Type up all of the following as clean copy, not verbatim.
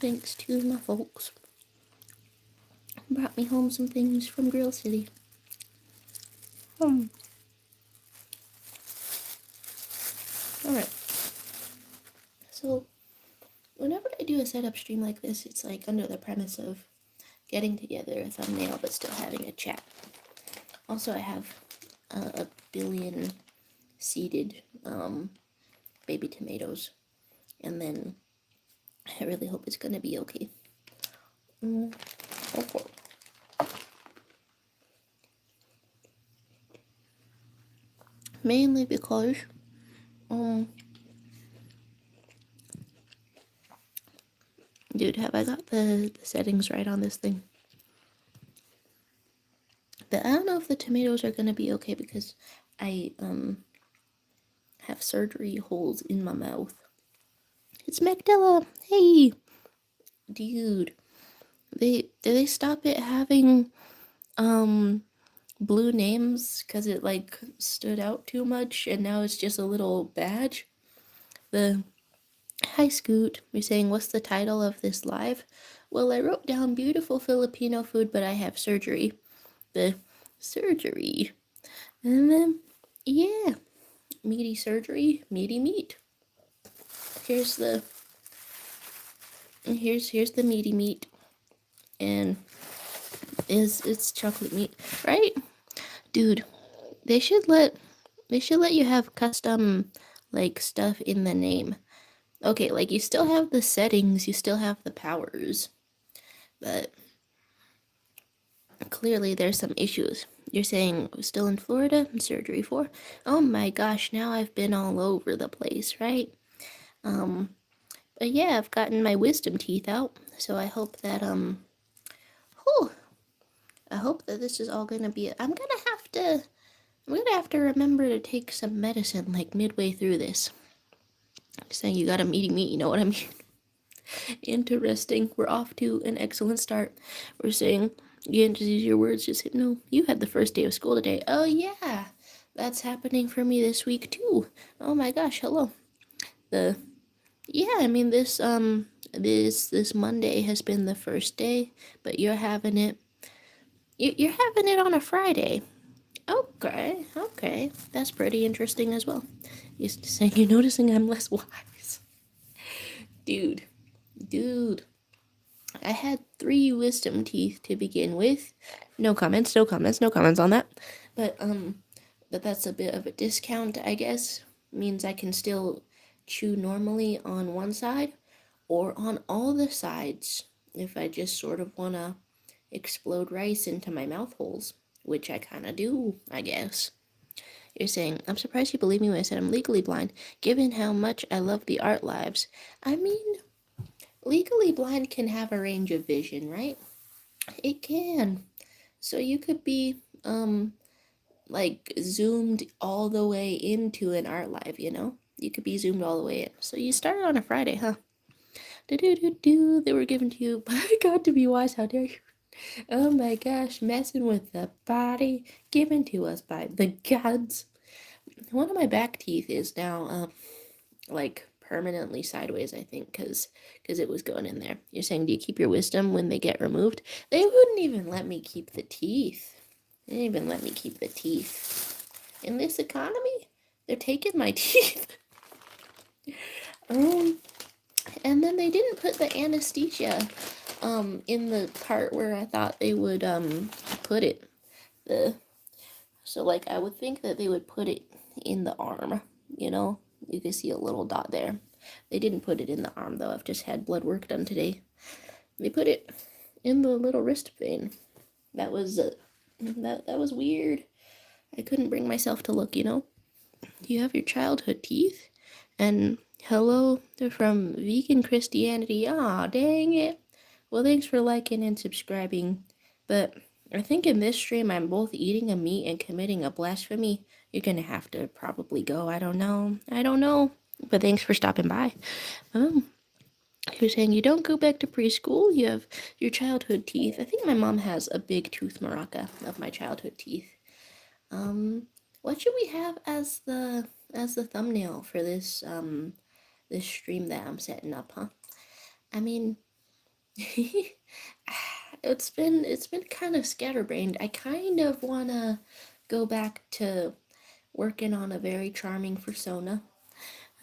thanks to my folks. Brought me home some things from Grill City. Alright. So, whenever I do a setup stream like this, it's like under the premise of getting together a thumbnail but still having a chat. Also, I have a billion seeded baby tomatoes, and then I really hope it's gonna be okay. Okay. Mainly because dude, have I got the settings right on this thing? But I don't know if the tomatoes are gonna be okay because I have surgery holes in my mouth. It's Magdala. Hey, dude. Did they stop it having blue names because it like stood out too much, and now it's just a little badge? Hi Scoot, you're saying what's the title of this live? Well, I wrote down beautiful Filipino food, but I have surgery. The surgery. And then yeah, meaty surgery, meaty meat. Here's the meaty meat, and it's chocolate meat, right? Dude, they should let you have custom like stuff in the name. Okay, like you still have the settings, you still have the powers, but clearly there's some issues. You're saying still in Florida, surgery 4. Oh my gosh, now I've been all over the place, right? But yeah, I've gotten my wisdom teeth out, so I hope that I hope that this is all gonna be. I'm gonna have to remember to take some medicine like midway through this. Saying you got a meaty meat, you know what I mean? Interesting. We're off to an excellent start. We're saying you get to use your words. Just no. You had the first day of school today. Oh yeah, that's happening for me this week too. Oh my gosh, hello. I mean this Monday has been the first day, but you're having it. You're having it on a Friday. Okay, that's pretty interesting as well. You're saying you're noticing I'm less wise, dude. I had 3 wisdom teeth to begin with. No comments on that. But that's a bit of a discount, I guess. Means I can still chew normally on one side or on all the sides if I just sort of wanna explode rice into my mouth holes, which I kinda do, I guess. You're saying, I'm surprised you believe me when I said I'm legally blind, given how much I love the art lives. I mean, legally blind can have a range of vision, right? It can. So you could be, like, zoomed all the way into an art live, you know? You could be zoomed all the way in. So you started on a Friday, huh? Do. They were given to you by God to be wise. How dare you? Oh my gosh, messing with the body given to us by the gods. One of my back teeth is now, like, permanently sideways, I think, because it was going in there. You're saying, do you keep your wisdom when they get removed? They wouldn't even let me keep the teeth. They didn't even let me keep the teeth. In this economy, they're taking my teeth. And then they didn't put the anesthesia in the part where I thought they would put it. So like I would think that they would put it in the arm, you know? You can see a little dot there. They didn't put it in the arm though. I've just had blood work done today. They put it in the little wrist vein. That was that was weird. I couldn't bring myself to look, you know? You have your childhood teeth? And hello from Vegan Christianity. Aw, dang it. Well, thanks for liking and subscribing. But I think in this stream I'm both eating a meat and committing a blasphemy. You're gonna have to probably go. I don't know. But thanks for stopping by. You're saying you don't go back to preschool. You have your childhood teeth. I think my mom has a big tooth maraca of my childhood teeth. What should we have as the thumbnail for this this stream that I'm setting up, huh? I mean, It's been kind of scatterbrained. I kind of wanna go back to working on a very charming persona.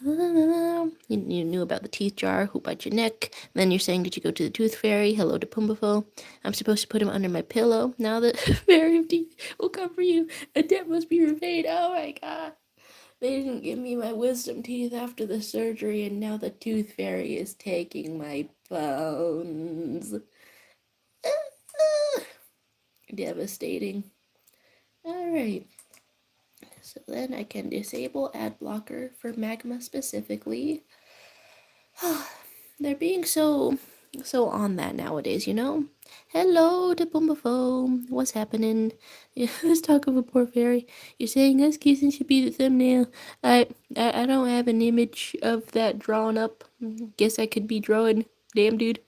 You knew about the teeth jar, who bite your neck. Then you're saying, did you go to the tooth fairy? Hello to Pumbafo. I'm supposed to put him under my pillow. Now the fairy of teeth will come for you. A debt must be repaid. Oh my god. They didn't give me my wisdom teeth after the surgery, and now the tooth fairy is taking my bones. Devastating. Alright. So then I can disable ad blocker for magma specifically. They're being so on that nowadays, you know? Hello to Pumbafo. What's happening? Yeah, let's talk of a poor fairy. You're saying us kissing should be the thumbnail. I don't have an image of that drawn up. Guess I could be drawing. Damn, dude.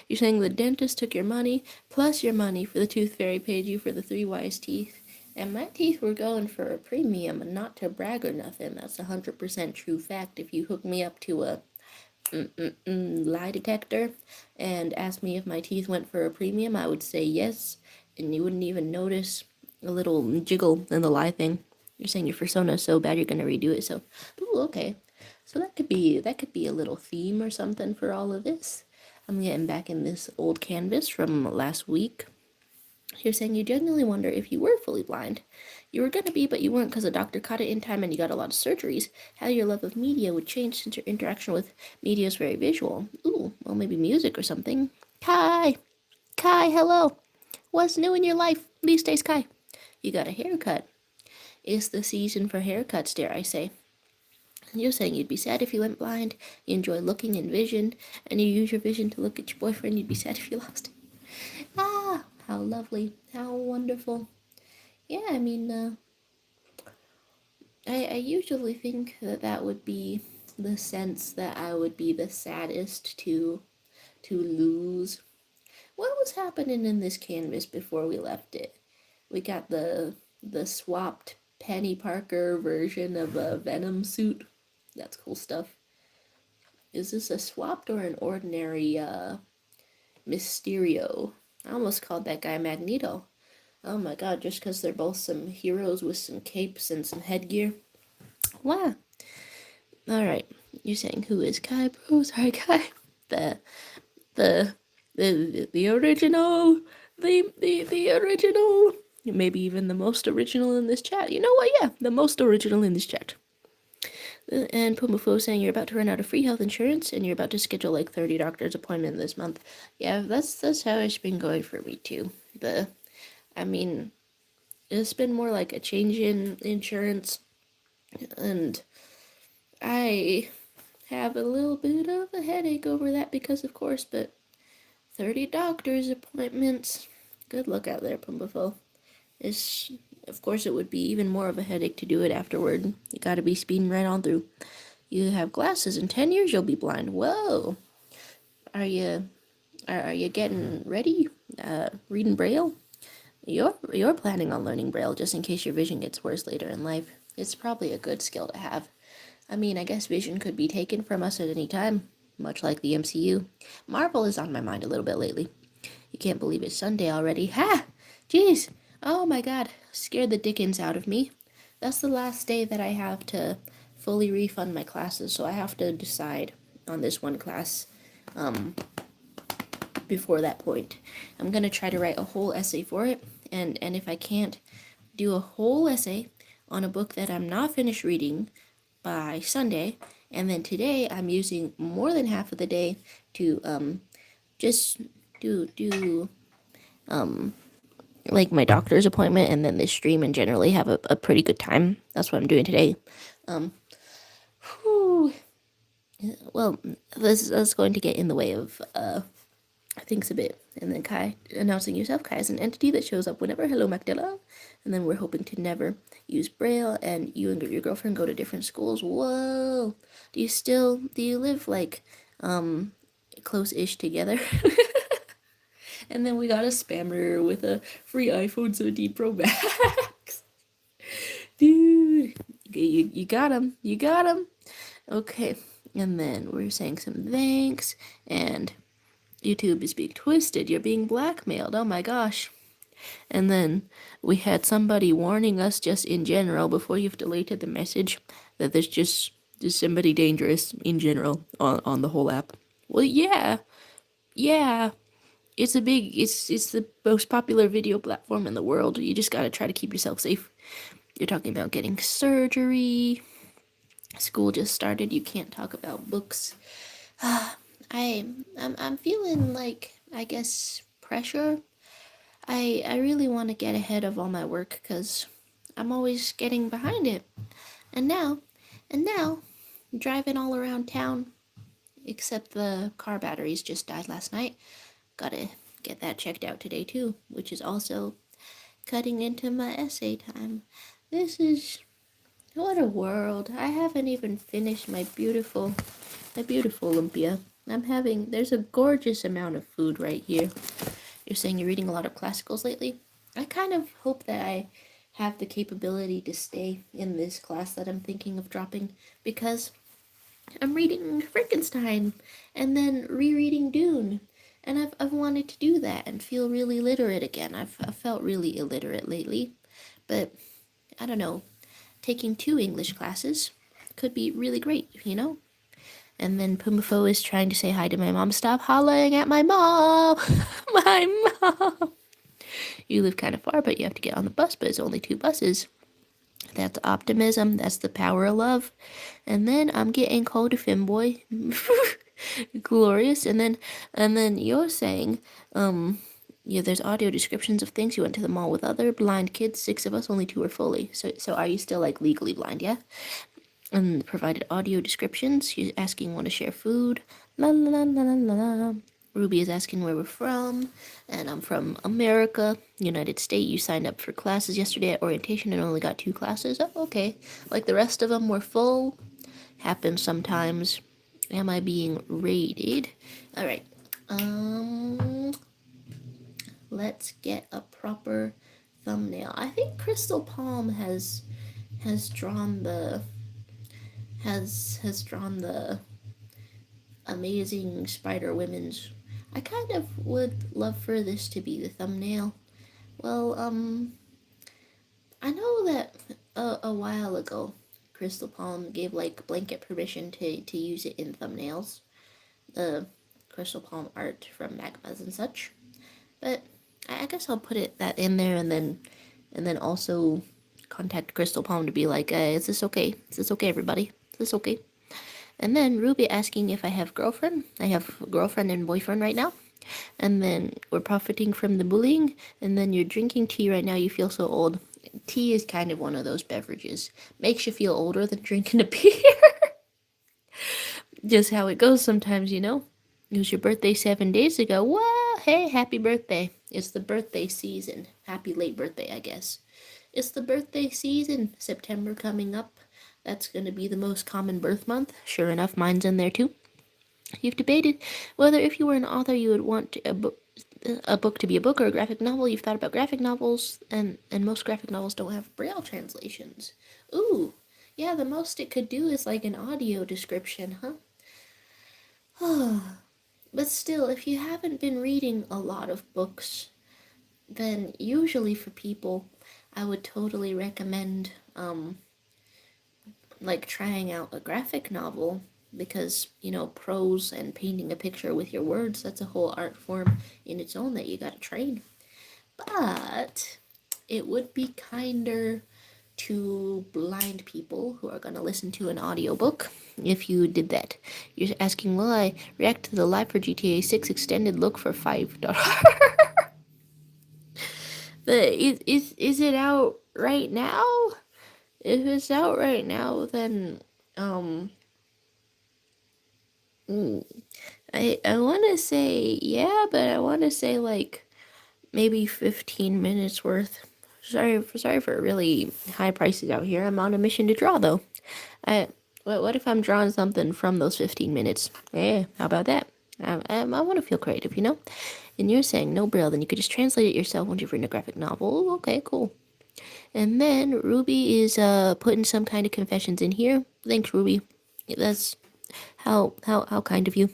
You're saying the dentist took your money, plus your money for the tooth fairy paid you for the 3 wise teeth. And my teeth were going for a premium, and not to brag or nothing. That's 100% true fact. If you hook me up to a lie detector and asked me if my teeth went for a premium, I would say yes, and you wouldn't even notice a little jiggle in the lie thing. You're saying your persona is so bad you're gonna redo it. So, ooh, okay. So that could be a little theme or something for all of this. I'm getting back in this old canvas from last week. You're saying you genuinely wonder if you were fully blind. You were gonna be, but you weren't because the doctor caught it in time and you got a lot of surgeries. How your love of media would change since your interaction with media is very visual. Ooh, well, maybe music or something. Kai! Kai, hello! What's new in your life these days, Kai? You got a haircut. It's the season for haircuts, dare I say. You're saying you'd be sad if you went blind, you enjoy looking and vision, and you use your vision to look at your boyfriend, you'd be sad if you lost it. Ah, how lovely, how wonderful. Yeah, I mean, I usually think that would be the sense that I would be the saddest to lose. What was happening in this canvas before we left it? We got the swapped Penny Parker version of a Venom suit. That's cool stuff. Is this a swapped or an ordinary Mysterio? I almost called that guy Magneto. Oh my god, just because they're both some heroes with some capes and some headgear. Wow. Alright, you're saying who is Kai, bro? Sorry, Kai. The, the, the original. The original. Maybe even the most original in this chat. You know what? Yeah, the most original in this chat. And Pumafo saying you're about to run out of free health insurance and you're about to schedule like 30 doctor's appointments this month. Yeah, that's how it's been going for me too. I mean, it's been more like a change in insurance, and I have a little bit of a headache over that because, of course, but 30 doctor's appointments. Good luck out there, Pumbafo. It's, of course, it would be even more of a headache to do it afterward. You gotta be speeding right on through. You have glasses. In 10 years, you'll be blind. Whoa. Are you getting ready? Reading Braille? You're planning on learning Braille just in case your vision gets worse later in life. It's probably a good skill to have. I mean, I guess vision could be taken from us at any time, much like the MCU. Marvel is on my mind a little bit lately. You can't believe it's Sunday already. Ha! Jeez! Oh my god, scared the dickens out of me. That's the last day that I have to fully refund my classes, so I have to decide on this one class before that point. I'm gonna try to write a whole essay for it, and if I can't do a whole essay on a book that I'm not finished reading by Sunday, and then today I'm using more than half of the day to just do like my doctor's appointment and then this stream and generally have a pretty good time. That's what I'm doing today. Whew. Well, this is going to get in the way of things a bit. And then Kai announcing yourself. Kai is an entity that shows up whenever. Hello, Magdala. And then we're hoping to never use Braille. And you and your girlfriend go to different schools. Whoa. Do you live like close-ish together? And then we got a spammer with a free iPhone 17 Pro Max. Dude, you got him. You got him. Okay. And then we're saying some thanks and YouTube is being twisted. You're being blackmailed. Oh my gosh. And then we had somebody warning us just in general before you've deleted the message that there's just somebody dangerous in general on the whole app. Well, yeah, yeah. It's the most popular video platform in the world. You just gotta try to keep yourself safe. You're talking about getting surgery. School just started. You can't talk about books. I'm feeling like, I guess, pressure. I really want to get ahead of all my work because I'm always getting behind it. And now, and now, driving all around town, except the car batteries just died last night. Gotta get that checked out today too, which is also cutting into my essay time. This is, what a world. I haven't even finished my beautiful Olympia. There's a gorgeous amount of food right here. You're saying you're reading a lot of classicals lately? I kind of hope that I have the capability to stay in this class that I'm thinking of dropping, because I'm reading Frankenstein and then rereading Dune. And I've wanted to do that and feel really literate again. I've felt really illiterate lately. But I don't know. Taking 2 English classes could be really great, you know? And then Pumafo is trying to say hi to my mom. Stop hollering at my mom! My mom! You live kind of far, but you have to get on the bus, but it's only 2 buses. That's optimism. That's the power of love. And then I'm getting called a femboy. Glorious. And then you're saying, yeah, there's audio descriptions of things. You went to the mall with other blind kids, 6 of us, only 2 are fully. So are you still like legally blind, yeah? And provided audio descriptions. She's asking want to share food. La la la la la la. Ruby is asking where we're from, and I'm from America, United States. You signed up for classes yesterday at orientation and only got 2 classes. Oh, okay. Like the rest of them were full. Happens sometimes. Am I being rated? All right. Let's get a proper thumbnail. I think Crystal Palm has drawn the drawn the amazing Spider Women's. I kind of would love for this to be the thumbnail. Well, I know that a while ago, Crystal Palm gave like blanket permission to use it in thumbnails, the Crystal Palm art from magmas and such. But I guess I'll put that in there, and then also contact Crystal Palm to be like, is this okay? Is this okay, everybody? Is this okay? And then Ruby asking if I have girlfriend. I have girlfriend and boyfriend right now. And then we're profiting from the bullying. And then you're drinking tea right now. You feel so old. Tea is kind of one of those beverages. Makes you feel older than drinking a beer. Just how it goes sometimes, you know. It was your birthday 7 days ago. Well, hey, happy birthday. It's the birthday season. Happy late birthday, I guess. It's the birthday season. September coming up. That's going to be the most common birth month. Sure enough, mine's in there too. You've debated whether if you were an author you would want a book to be a book or a graphic novel. You've thought about graphic novels, and most graphic novels don't have Braille translations. Ooh, yeah, the most it could do is like an audio description, huh? But still, if you haven't been reading a lot of books, then usually for people, I would totally recommend, like trying out a graphic novel, because, you know, prose and painting a picture with your words, that's a whole art form in its own that you gotta train. But it would be kinder to blind people who are gonna listen to an audiobook if you did that. You're asking, will I react to the live for GTA 6 extended look for $5? Is it out right now? If it's out right now, then I want to say yeah, but I want to say like maybe 15 minutes worth. Sorry for really high prices out here. I'm on a mission to draw though. What if I'm drawing something from those 15 minutes? Yeah, how about that? I want to feel creative, you know? And you're saying no Braille, then you could just translate it yourself once you've written a graphic novel. Okay, cool. And then Ruby is putting some kind of confessions in here. Thanks, Ruby. That's how kind of you.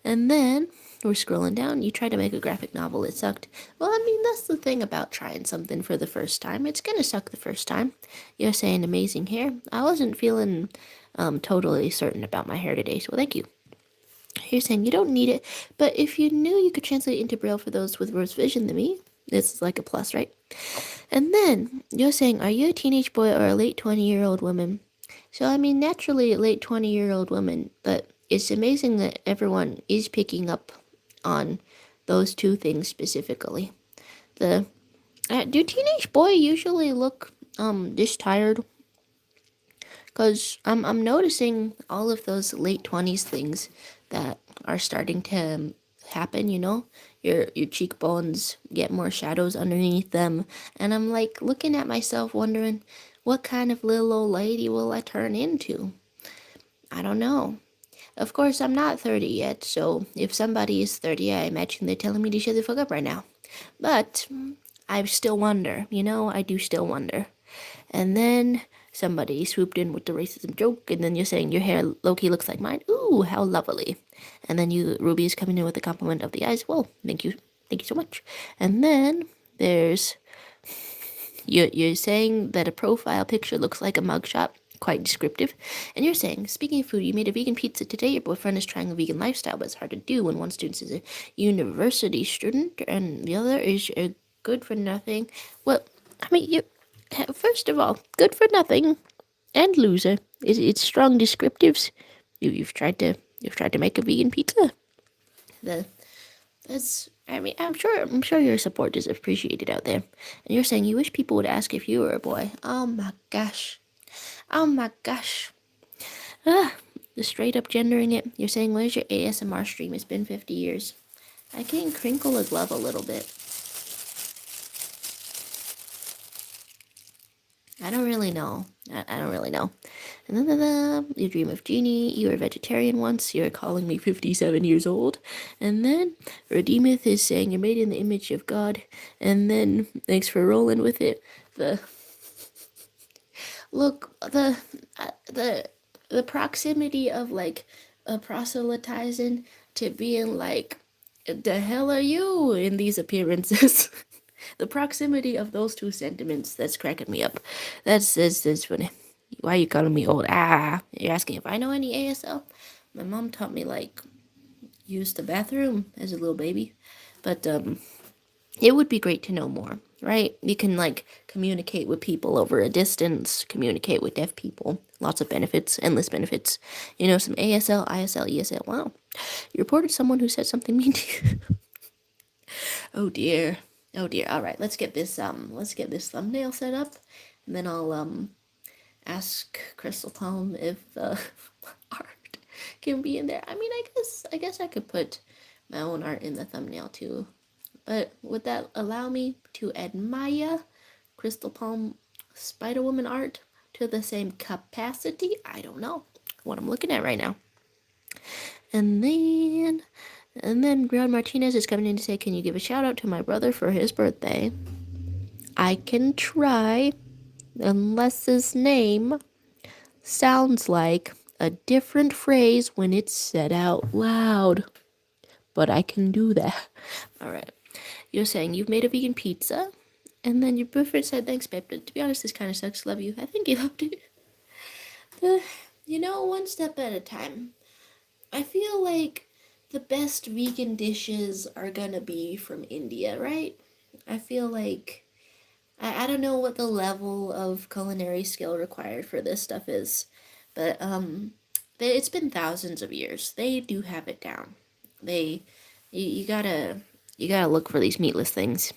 And then We're scrolling down. You tried to make a graphic novel. It sucked. Well, I mean, that's the thing about trying something for the first time. It's gonna suck the first time. You're saying amazing hair. I wasn't feeling totally certain about my hair today, so thank you. You're saying you don't need it, but if you knew you could translate into Braille for those with worse vision than me, this is like a plus, right? And then you're saying, are you a teenage boy or a late 20-year-old woman? So, I mean, naturally, a late 20-year-old woman, but it's amazing that everyone is picking up on those two things specifically. The Do teenage boy usually look just tired? Because I'm noticing all of those late 20s things that are starting to happen, you know? Your cheekbones get more shadows underneath them. And I'm like looking at myself wondering, what kind of little old lady will I turn into? I don't know. Of course, I'm not 30 yet, so if somebody is 30, I imagine they're telling me to shut the fuck up right now. But I still wonder, you know, I do still wonder. And then somebody swooped in with the racism joke, and then you're saying your hair low-key looks like mine. Ooh, how lovely. And then Ruby is coming in with a compliment of the eyes. Well, thank you so much. And then there's you're saying that a profile picture looks like a mugshot. Quite descriptive. And you're saying, speaking of food, you made a vegan pizza today. Your boyfriend is trying a vegan lifestyle, but it's hard to do when one student is a university student and the other is a good for nothing. Well, I mean, first of all, good for nothing and loser. It's strong descriptives. You've tried to make a vegan pizza. The That's I mean, I'm sure your support is appreciated out there. And you're saying you wish people would ask if you were a boy. Oh my gosh. Oh my gosh. Ah, the straight up gendering it. You're saying, where's your ASMR stream? It's been 50 years. I can crinkle a glove a little bit. I don't really know. I don't really know. And then you dream of Genie. You were a vegetarian once. You're calling me 57 years old. And then Redeemeth is saying you're made in the image of God. And then thanks for rolling with it. The look the proximity of like a proselytizing to being like, the hell are you in these appearances? The proximity of those two sentiments, that's cracking me up. That's funny. Why are you calling me old? Ah, you're asking if I know any ASL? My mom taught me like use the bathroom as a little baby, but it would be great to know more, right? You can like communicate with people over a distance, communicate with deaf people. Lots of benefits, endless benefits. You know, some ASL, ISL, ESL. Wow. You reported someone who said something mean to you. Oh dear. Oh dear. All right, let's get this thumbnail set up, and then I'll ask Crystal Palm if the art can be in there. I mean, I guess I could put my own art in the thumbnail too. But would that allow me to admire Crystal Palm Spider Woman art to the same capacity? I don't know. What I'm looking at right now. And then Brown Martinez is coming in to say, can you give a shout out to my brother for his birthday? I can try, unless his name sounds like a different phrase when it's said out loud. But I can do that. All right. You're saying you've made a vegan pizza, and then your boyfriend said, thanks, babe, but to be honest, this kind of sucks. Love you. I think he loved it. You know, one step at a time. I feel like the best vegan dishes are gonna be from India, right? I feel like I don't know what the level of culinary skill required for this stuff is, but it's been thousands of years. They do have it down. They you gotta look for these meatless things.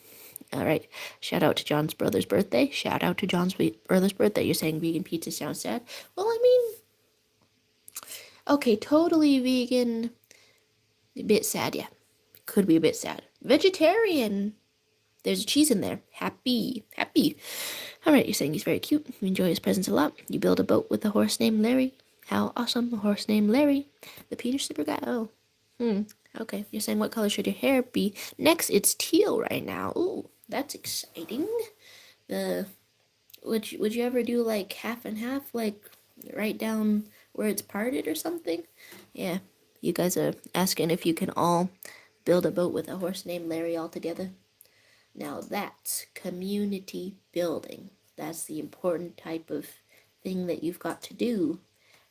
All right. Shout out to John's brother's birthday. Shout out to John's brother's birthday. You're saying vegan pizza sounds sad. Well, I mean, okay, totally vegan. A bit sad, yeah. Could be a bit sad. Vegetarian. There's cheese in there. Happy. Happy. All right, you're saying he's very cute. You enjoy his presence a lot. You build a boat with a horse named Larry. How awesome. A horse named Larry. The Peter Slipper guy. Oh. Okay. You're saying what color should your hair be? Next, it's teal right now. Ooh, that's exciting. Would you ever do like half and half, like right down where it's parted or something? Yeah. You guys are asking if you can all build a boat with a horse named Larry all together. Now that's community building. That's the important type of thing that you've got to do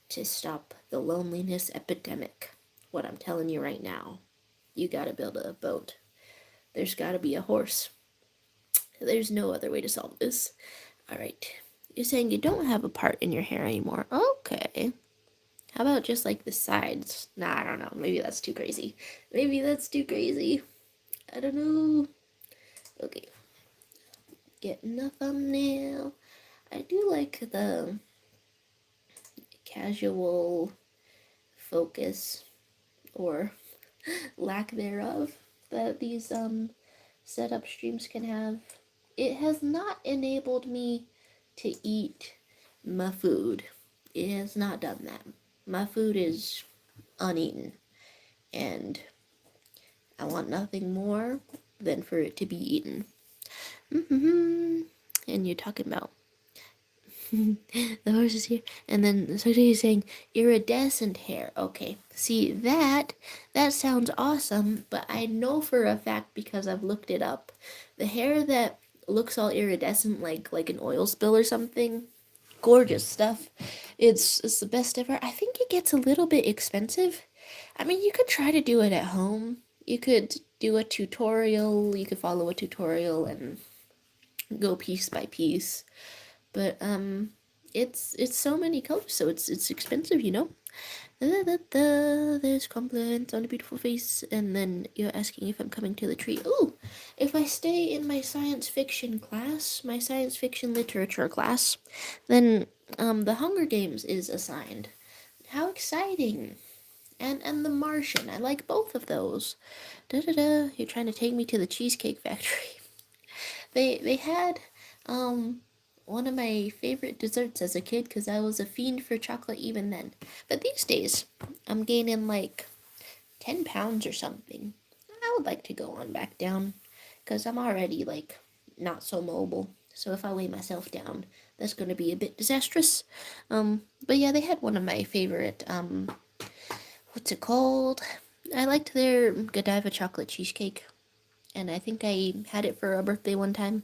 to stop the loneliness epidemic. What I'm telling you right now, you gotta build a boat. There's gotta be a horse. There's no other way to solve this. All right. You're saying you don't have a part in your hair anymore. Okay. How about just like the sides? Nah, I don't know. Maybe that's too crazy. Maybe that's too crazy. I don't know. Okay. Getting a thumbnail. I do like the casual focus or lack thereof that these setup streams can have. It has not enabled me to eat my food. It has not done that. My food is uneaten, and I want nothing more than for it to be eaten. And you're talking about the horse is here, and then so he's saying iridescent hair. Okay, see that sounds awesome, but I know for a fact because I've looked it up. The hair that looks all iridescent, like an oil spill or something, gorgeous stuff. It's the best ever. I think it gets a little bit expensive. I mean, you could try to do it at home. You could do a tutorial. You could follow a tutorial and go piece by piece. But it's so many colors, so it's expensive, you know. There's compliments on a beautiful face, and then you're asking if I'm coming to the tree. Ooh, if I stay in my science fiction class, my science fiction literature class, then the Hunger Games is assigned. How exciting! And the Martian. I like both of those. Da da da. You're trying to take me to the Cheesecake Factory. They had one of my favorite desserts as a kid because I was a fiend for chocolate even then. But these days, I'm gaining like 10 pounds or something. I would like to go on back down because I'm already like not so mobile. So if I weigh myself down, that's going to be a bit disastrous. But yeah, they had one of my favorite what's it called? I liked their Godiva chocolate cheesecake, and I think I had it for a birthday one time.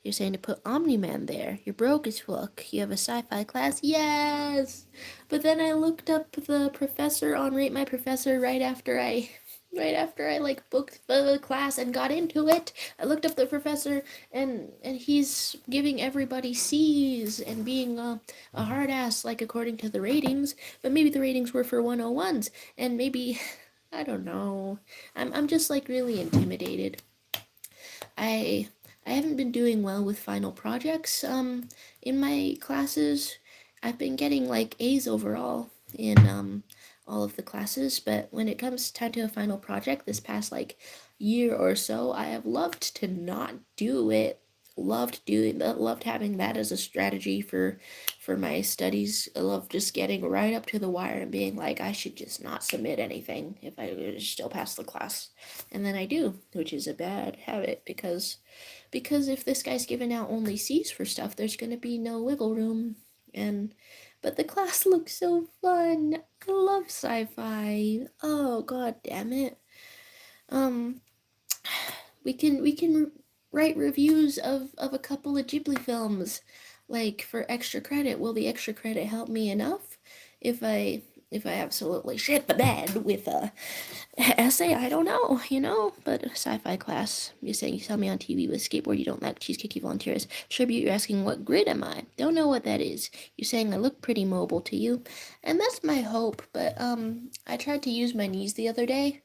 You're saying to put Omni-Man there. You're broke as fuck. You have a sci-fi class? Yes! But then I looked up the professor on Rate My Professor right after I like booked the class and got into it. I looked up the professor and he's giving everybody C's and being a hard ass like according to the ratings, but maybe the ratings were for 101s and maybe I don't know. I'm just like really intimidated. I I haven't been doing well with final projects in my classes. I've been getting like A's overall in all of the classes, but when it comes time to a final project this past like year or so, I have loved to not do it. Loved having that as a strategy for my studies. I love just getting right up to the wire and being like I should just not submit anything if I still pass the class. And then I do, which is a bad habit because if this guy's giving out only C's for stuff, there's gonna be no wiggle room. And but the class looks so fun. I love sci-fi. Oh god damn it. Um we can write reviews of a couple of Ghibli films like for extra credit. Will the extra credit help me enough if I absolutely shit the bed with a essay? I don't know, but a sci-fi class. You're saying you saw me on TV with skateboard, you don't like cheesecake, you volunteers. Tribute, you're asking what grid am I? Don't know what that is. You're saying I look pretty mobile to you. And that's my hope, but I tried to use my knees the other day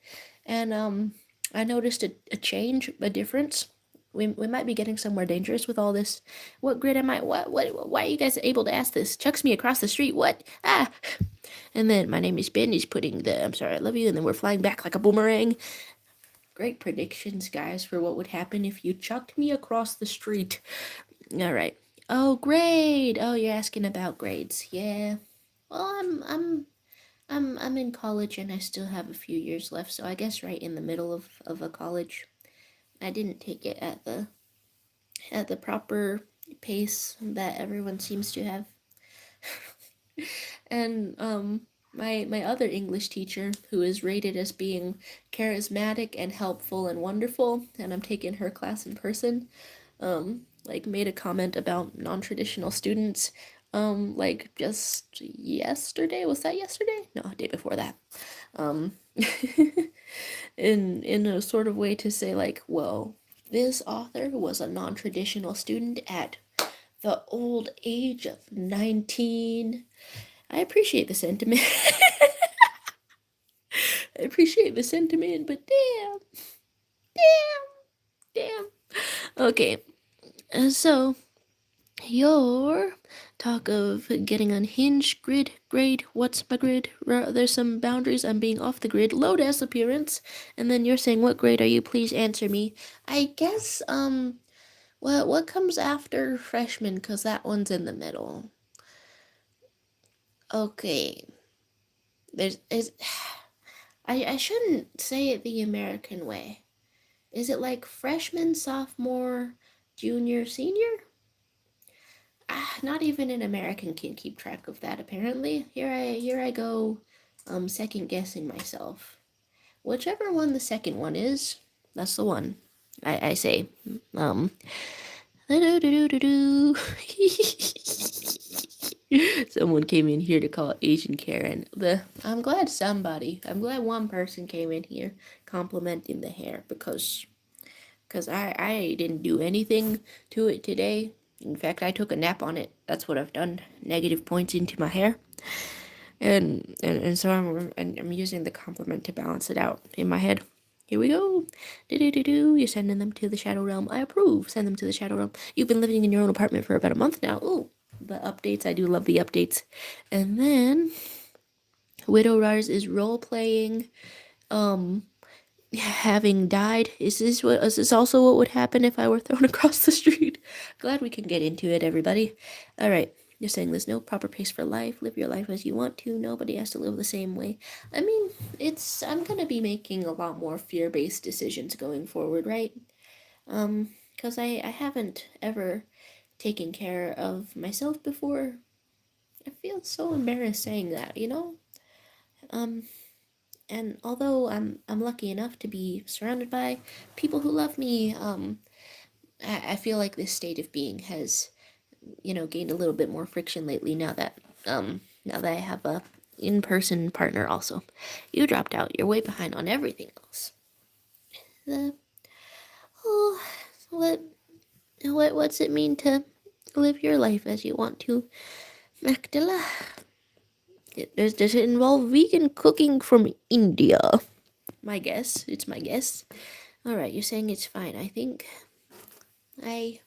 and I noticed a change, a difference. We might be getting somewhere dangerous with all this. What grid am I? Why are you guys able to ask this? Chucks me across the street. What? Ah! And then my name is Ben. He's putting the I'm sorry, I love you. And then we're flying back like a boomerang. Great predictions, guys, for what would happen if you chucked me across the street. All right. Oh, grade. Oh, you're asking about grades. Yeah. Well, I'm in college and I still have a few years left, so I guess right in the middle of a college. I didn't take it at the proper pace that everyone seems to have. And my other English teacher, who is rated as being charismatic and helpful and wonderful, and I'm taking her class in person, like made a comment about non-traditional students, like just yesterday. Was that yesterday? No, day before that. Um, in a sort of way to say like, well, this author was a non-traditional student at the old age of 19. I appreciate the sentiment. I appreciate the sentiment, but damn. Okay, so your talk of getting unhinged, grade, what's my grid? There's some boundaries, I'm being off the grid, low desk appearance, and then you're saying, what grade are you? Please answer me. I guess, what comes after freshman? Because that one's in the middle. Okay. Is I shouldn't say it the American way. Is it like freshman, sophomore, junior, senior? Not even an American can keep track of that apparently. Here I go, second guessing myself. Whichever one the second one is, that's the one. I say. Someone came in here to call Asian Karen. I'm glad one person came in here complimenting the hair because I didn't do anything to it today. In fact, I took a nap on it. That's what I've done. Negative points into my hair. And so I'm using the compliment to balance it out in my head. Here we go. Do. You're sending them to the Shadow Realm. I approve. Send them to the Shadow Realm. You've been living in your own apartment for about a month now. Ooh, the updates. I do love the updates. And then Widow Rars is role playing. Having died. Is this also what would happen if I were thrown across the street? Glad we can get into it, everybody. All right. You're saying there's no proper pace for life. Live your life as you want to. Nobody has to live the same way. I mean, I'm gonna be making a lot more fear-based decisions going forward, right? Because I haven't ever taken care of myself before. I feel so embarrassed saying that, you know? And although I'm lucky enough to be surrounded by people who love me, I feel like this state of being has, gained a little bit more friction lately now that I have a in-person partner also. You dropped out. You're way behind on everything else. The oh, what's it mean to live your life as you want to, Magdala? Does it involve vegan cooking from India? My guess. It's my guess. All right, you're saying it's fine. I think I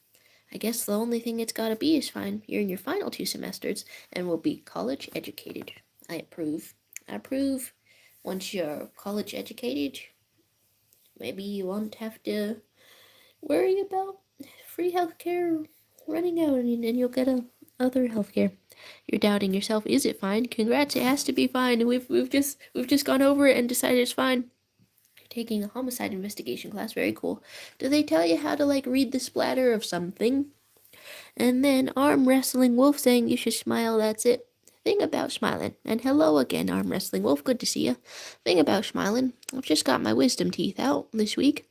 guess the only thing it's gotta be is fine. You're in your final 2 semesters and will be college educated. I approve. I approve. Once you're college educated, maybe you won't have to worry about free healthcare running out, and you'll get other healthcare. You're doubting yourself. Is it fine? Congrats. It has to be fine. We've just gone over it and decided it's fine. You're taking a homicide investigation class. Very cool. Do they tell you how to read the splatter of something? And then arm wrestling wolf saying you should smile. That's it. Thing about smiling. And hello again, arm wrestling wolf. Good to see you. Thing about smiling. I've just got my wisdom teeth out this week.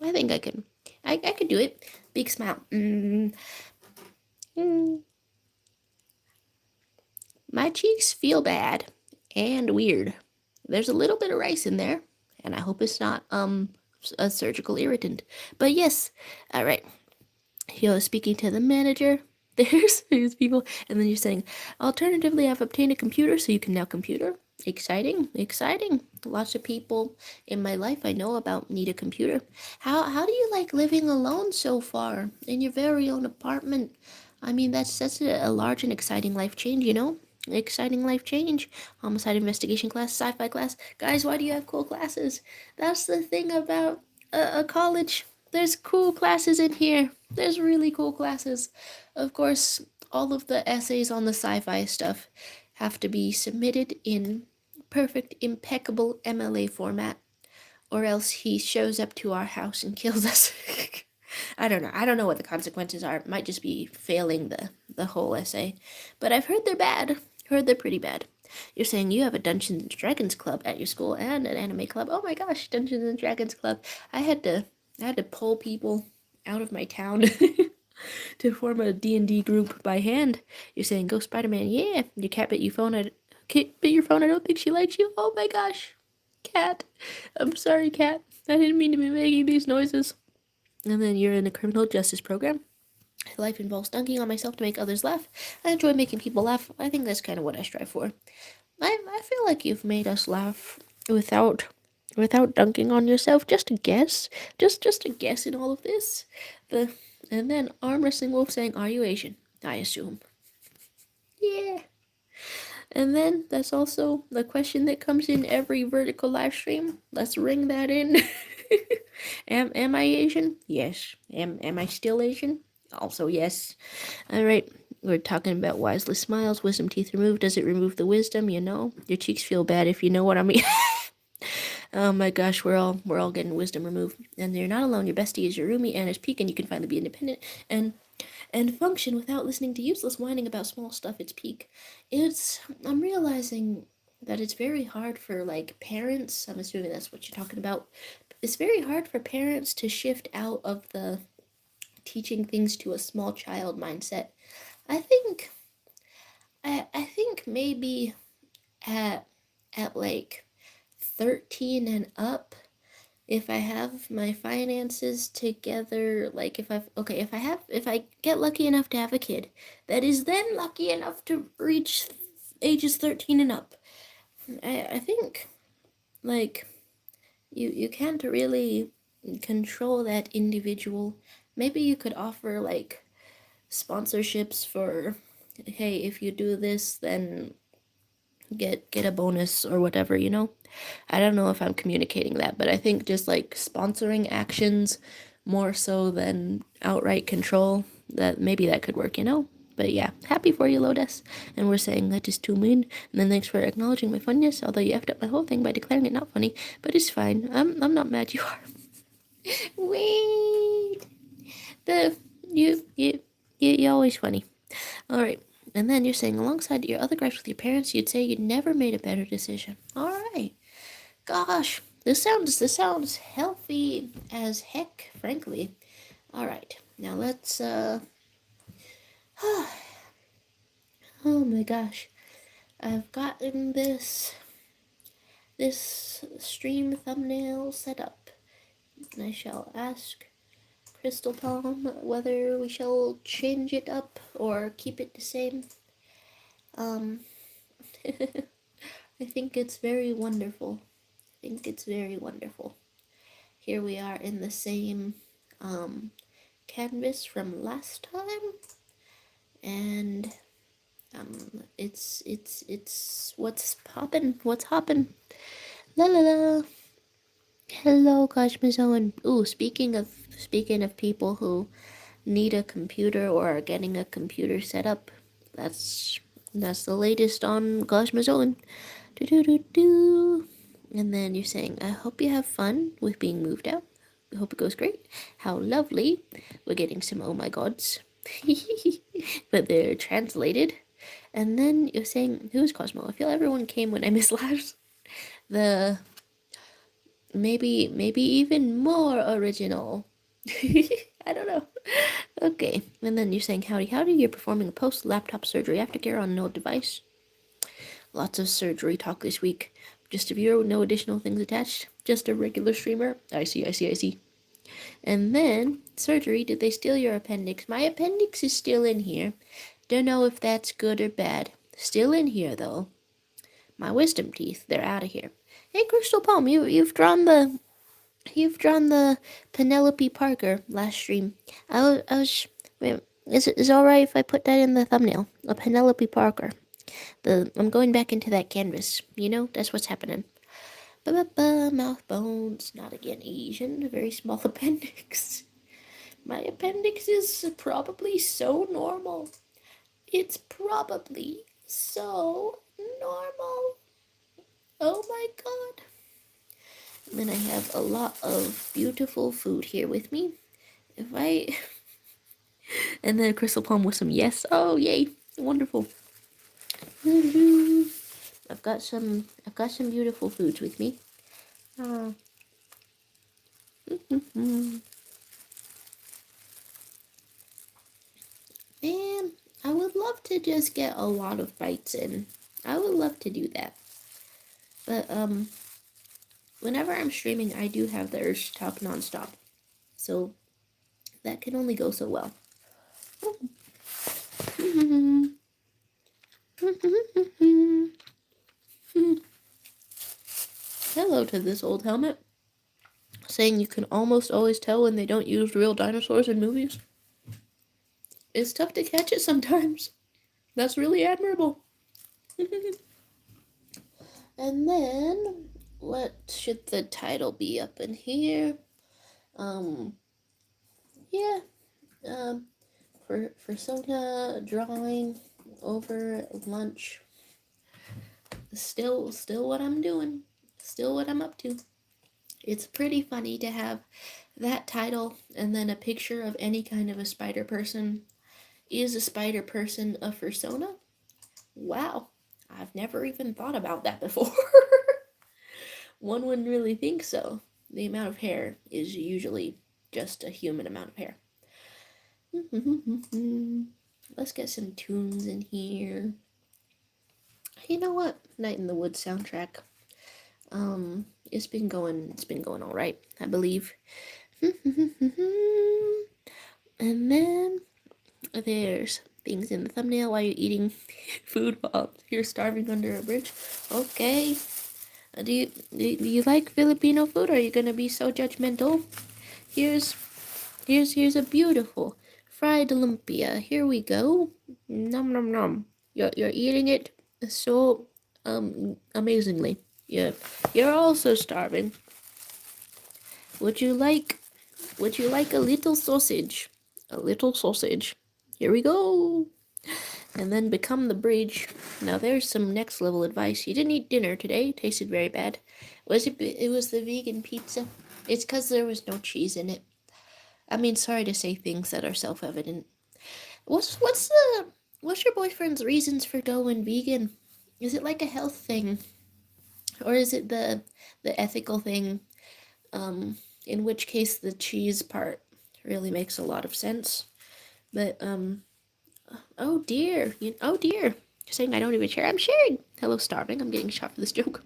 I think I can. I could do it. Big smile. My cheeks feel bad and weird. There's a little bit of rice in there, and I hope it's not a surgical irritant. But yes, all right. You're speaking to the manager. There's people, and then you're saying, alternatively, I've obtained a computer, so you can now computer. Exciting. Lots of people in my life I know about need a computer. How do you like living alone so far in your very own apartment? I mean, that's a large and exciting life change, you know? Exciting life change. Homicide investigation class, sci-fi class. Guys, why do you have cool classes? That's the thing about a college. There's cool classes in here. There's really cool classes. Of course, all of the essays on the sci-fi stuff have to be submitted in perfect, impeccable MLA format, or else he shows up to our house and kills us. I don't know what the consequences are. It might just be failing the whole essay, but I've heard they're bad. Heard they're pretty bad. You're saying you have a Dungeons and Dragons club at your school and an anime club. Oh my gosh, Dungeons and Dragons club. I had to pull people out of my town to form a D&D group by hand. You're saying go Spider-Man. Yeah. Your cat bit your phone. Cat bit your phone. I don't think she likes you. Oh my gosh. Cat. I'm sorry, cat. I didn't mean to be making these noises. And then you're in a criminal justice program. Life involves dunking on myself to make others laugh. I enjoy making people laugh. I think that's kind of what I strive for. I feel like you've made us laugh without dunking on yourself. Just a guess. Just a guess in all of this. And then arm wrestling wolf saying, "Are you Asian?" I assume. Yeah. And then that's also the question that comes in every vertical live stream. Let's ring that in. Am I Asian? Yes. Am I still Asian? Also yes. All right. We're talking about wisely smiles, wisdom teeth removed. Does it remove the wisdom? You know, your cheeks feel bad if you know what I mean. Oh my gosh, we're all getting wisdom removed, and you're not alone. Your bestie is your roomie, and it's peak, and you can finally be independent and function without listening to useless whining about small stuff. It's peak. I'm realizing that it's very hard for like parents. I'm assuming that's what you're talking about. It's very hard for parents to shift out of the teaching things to a small child mindset. I think I think maybe at like 13 and up, if I have my finances together, like if I get lucky enough to have a kid that is then lucky enough to reach ages 13 and up, I think like you can't really control that individual. Maybe you could offer like sponsorships for, hey, if you do this, then get a bonus or whatever, you know? I don't know if I'm communicating that, but I think just like sponsoring actions more so than outright control, that maybe that could work, you know? But yeah, happy for you, Lotus. And we're saying that is too mean. And then thanks for acknowledging my funniness, although you effed up my whole thing by declaring it not funny. But it's fine. I'm not mad you are. Wait. The you're always funny. Alright. And then you're saying alongside your other gripes with your parents, you'd say you'd never made a better decision. Alright. Gosh, this sounds healthy as heck, frankly. All right, now let's oh my gosh, I've gotten this stream thumbnail set up. I shall ask Crystal Palm whether we shall change it up or keep it the same. Um, I think it's very wonderful. Here we are in the same canvas from last time, and it's what's poppin', what's hoppin'. La la la. Hello, Cosmozoan. Ooh, speaking of people who need a computer or are getting a computer set up, that's the latest on Cosmozoan. Do do do do. And then you're saying, I hope you have fun with being moved out. I hope it goes great. How lovely. We're getting some oh my gods. But they're translated. And then you're saying, who's Cosmo? I feel everyone came when I missed last. The maybe even more original. I don't know. Okay. And then you're saying, howdy, you're performing a post-laptop surgery aftercare on no device. Lots of surgery talk this week. Just a viewer with no additional things attached. Just a regular streamer. I see. And then, surgery, did they steal your appendix? My appendix is still in here. Don't know if that's good or bad. Still in here, though. My wisdom teeth, they're out of here. Hey, Crystal Palm, you've drawn the Penelope Parker last stream. I was wait, is it alright if I put that in the thumbnail? A Penelope Parker. I'm going back into that canvas. You know, that's what's happening. Mouth bones, not again Asian, very small appendix. My appendix is probably so normal. It's probably so normal. Oh my god. And then I have a lot of beautiful food here with me. If I And then a crystal palm with some yes. Oh, yay. Wonderful. I've got some beautiful foods with me. Oh. Man, I would love to just get a lot of bites in. I would love to do that. But, whenever I'm streaming, I do have the urge to talk nonstop. So, that can only go so well. Hello to this old helmet. Saying you can almost always tell when they don't use real dinosaurs in movies. It's tough to catch it sometimes. That's really admirable. And then, what should the title be up in here? Yeah, for Sonia drawing over lunch. Still what I'm doing. Still what I'm up to. It's pretty funny to have that title and then a picture of any kind of a spider person. Is a spider person a fursona? Wow, I've never even thought about that before. One wouldn't really think so. The amount of hair is usually just a human amount of hair. Let's get some tunes in here. You know what? Night in the Woods soundtrack. It's been going all right, I believe. And then there's things in the thumbnail while you're eating food while you're starving under a bridge. Okay. Do you like Filipino food, or are you gonna be so judgmental? Here's a beautiful fried lumpia. Here we go. Nom nom nom. You're eating it so amazingly. Yeah. You're also starving. Would you like a little sausage? A little sausage. Here we go. And then become the bridge. Now there's some next level advice. You didn't eat dinner today. It tasted very bad. It was the vegan pizza. It's because there was no cheese in it. I mean, sorry to say things that are self-evident. What's your boyfriend's reasons for going vegan? Is it like a health thing? Or is it the ethical thing? In which case the cheese part really makes a lot of sense. But oh dear. You're saying I don't even share. I'm sharing. Hello, starving. I'm getting shot for this joke.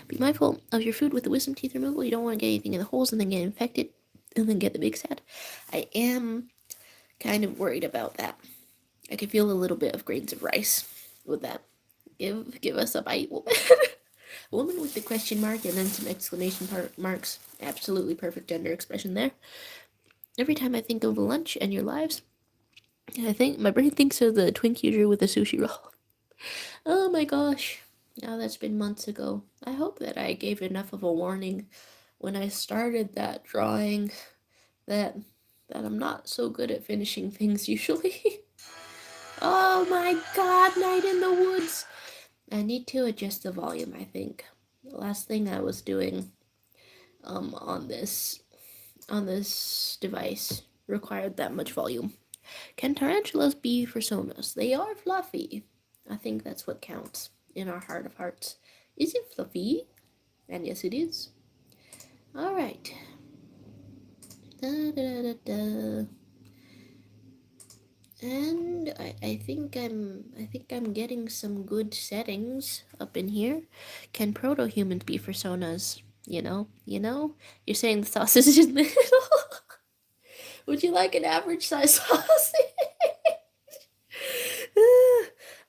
Be mindful of your food with the wisdom teeth removal. You don't want to get anything in the holes and then get infected and then get the big sad. I am kind of worried about that. I can feel a little bit of grains of rice with that. Give us a bite, woman. Woman with the question mark and then some exclamation marks. Absolutely perfect gender expression there. Every time I think of lunch and your lives, I think my brain thinks of the Twinkie you drew with the sushi roll. Oh my gosh. Now that's been months ago. I hope that I gave enough of a warning when I started that drawing that I'm not so good at finishing things usually. Oh my god, Night in the Woods. I need to adjust the volume, I think. The last thing I was doing on this device required that much volume. Can tarantulas be fursonas? They are fluffy. I think that's what counts in our heart of hearts. Is it fluffy? And yes, it is. All right. Da, da, da, da. And I think I'm getting some good settings up in here. Can proto-humans be fursonas? You know? You're saying the sausage is in the middle? Would you like an average size sausage?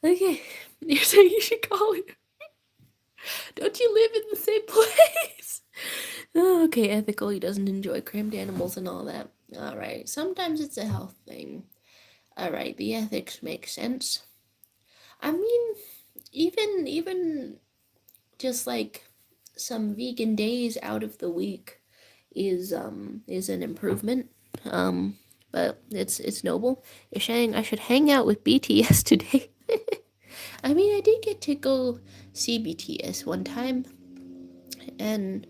Okay. You're saying you should call it. Don't you live in the same place? Oh, okay, ethical. He doesn't enjoy crammed animals and all that. Alright, sometimes it's a health thing. Alright, the ethics make sense. I mean, even just like some vegan days out of the week is an improvement. But it's noble. You're saying I should hang out with BTS today. I mean, I did get to go see BTS one time, and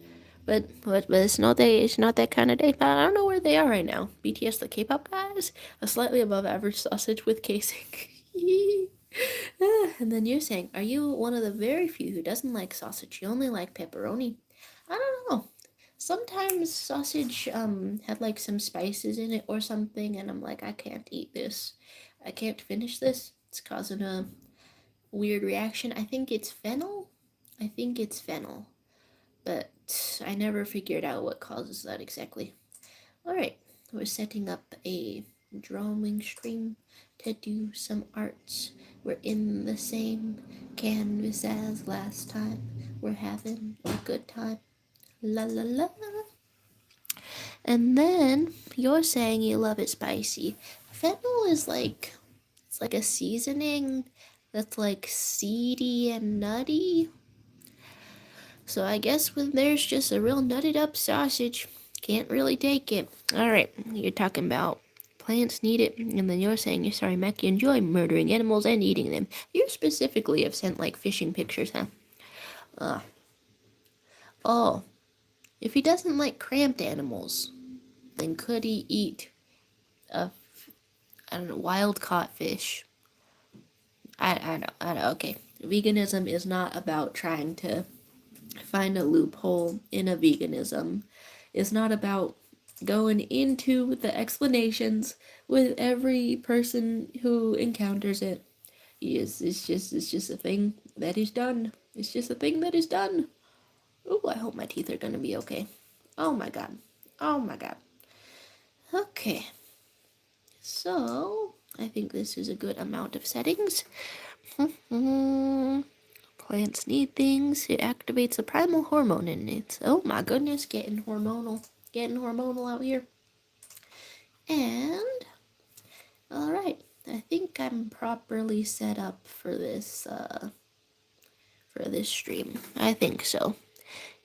But it's not that kind of day. I don't know where they are right now. BTS, the K-pop guys, a slightly above average sausage with casing. And then you're saying, are you one of the very few who doesn't like sausage? You only like pepperoni. I don't know. Sometimes sausage had like some spices in it or something, and I'm like, I can't eat this. I can't finish this. It's causing a weird reaction. I think it's fennel. I think it's fennel, but I never figured out what causes that exactly. Alright, we're setting up a drawing stream to do some arts. We're in the same canvas as last time. We're having a good time. La la la. And then you're saying you love it spicy. Fennel is like, it's like a seasoning that's like seedy and nutty. So I guess when there's just a real nutted up sausage, can't really take it. Alright, you're talking about plants need it, and then you're saying you're sorry, Mac, you enjoy murdering animals and eating them. You specifically have sent like fishing pictures, huh? Oh, if he doesn't like cramped animals, then could he eat a, I don't know, wild caught fish? I know, okay. Veganism is not about trying to find a loophole in a veganism. It's not about going into the explanations with every person who encounters it. It's just a thing that is done. It's just a thing that is done. Oh, I hope my teeth are gonna be okay. Oh my god. Oh my god. Okay. So I think this is a good amount of settings. Plants need things. It activates a primal hormone in it. Oh my goodness, getting hormonal. Getting hormonal out here. And, alright, I think I'm properly set up for this stream. I think so.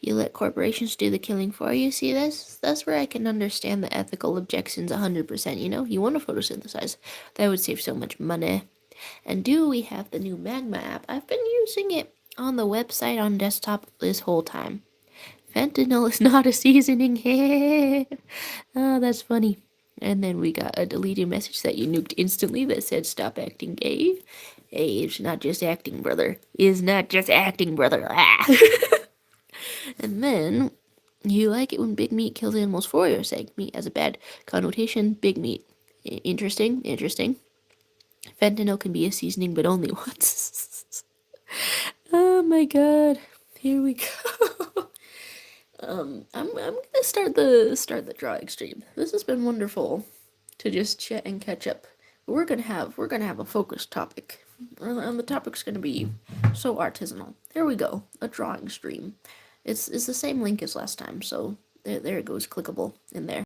You let corporations do the killing for you. See this? That's where I can understand the ethical objections 100%, you know? You want to photosynthesize. That would save so much money. And do we have the new Magma app? I've been using it on the website on desktop this whole time. Fentanyl is not a seasoning. Oh, that's funny. And then we got a deleted message that you nuked instantly that said, stop acting gay. Hey, it's not just acting, brother. It's not just acting, brother. Ah. And then, you like it when big meat kills animals for your sake. Meat has a bad connotation. Big meat. Interesting, interesting. Fentanyl can be a seasoning, but only once. Oh my god. Here we go. I'm gonna start the drawing stream. This has been wonderful to just chat and catch up. We're gonna have a focused topic, and the topic's gonna be so artisanal. There we go, a drawing stream. It's the same link as last time, so there it goes, clickable in there.